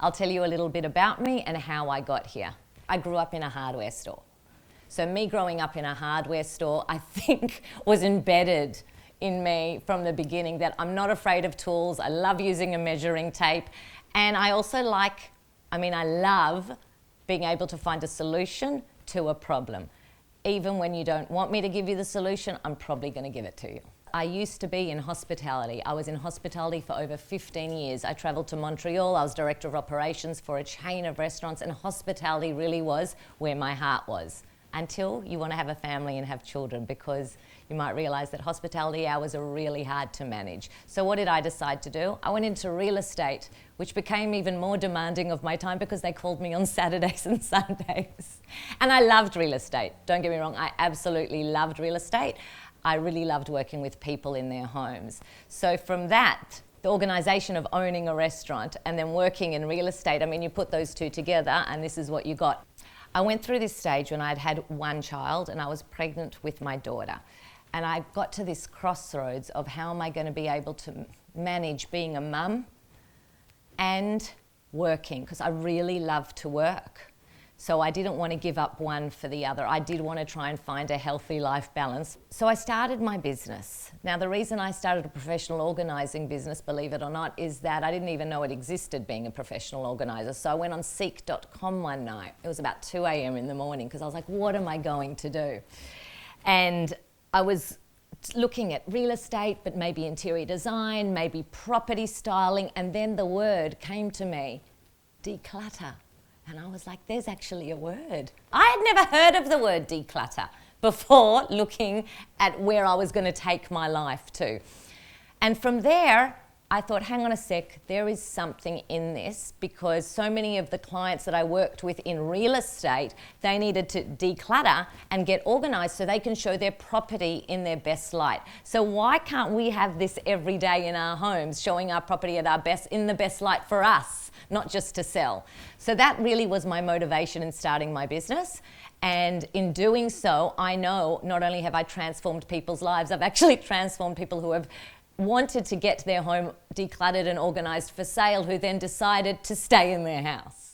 I'll tell you a little bit about me and how I got here. I grew up in a hardware store. So me growing up in a hardware store, I think was embedded in me from the beginning that I'm not afraid of tools. I love using a measuring tape. And I also I love being able to find a solution to a problem. Even when you don't want me to give you the solution, I'm probably going to give it to you. I used to be in hospitality. I was in hospitality for over 15 years. I travelled to Montreal. I was director of operations for a chain of restaurants, and hospitality really was where my heart was. Until you want to have a family and have children, because you might realise that hospitality hours are really hard to manage. So what did I decide to do? I went into real estate, which became even more demanding of my time because they called me on Saturdays and Sundays. And I loved real estate. Don't get me wrong, I absolutely loved real estate. I really loved working with people in their homes. So from that, the organisation of owning a restaurant and then working in real estate, you put those two together and this is what you got. I went through this stage when I'd had one child and I was pregnant with my daughter. And I got to this crossroads of how am I going to be able to manage being a mum and working, because I really love to work. So I didn't want to give up one for the other. I did want to try and find a healthy life balance. So I started my business. Now the reason I started a professional organising business, believe it or not, is that I didn't even know it existed, being a professional organiser. So I went on seek.com one night. It was about 2 a.m. in the morning because I was like, what am I going to do? And I was looking at real estate, but maybe interior design, maybe property styling, and then the word came to me, declutter. And I was like, there's actually a word. I had never heard of the word declutter before looking at where I was going to take my life to. And from there, I thought, hang on a sec, there is something in this, because so many of the clients that I worked with in real estate, they needed to declutter and get organised so they can show their property in their best light. So why can't we have this every day in our homes, showing our property at our best, in the best light for us, not just to sell? So that really was my motivation in starting my business. And in doing so, I know not only have I transformed people's lives, I've actually transformed people who have wanted to get their home decluttered and organised for sale, who then decided to stay in their house.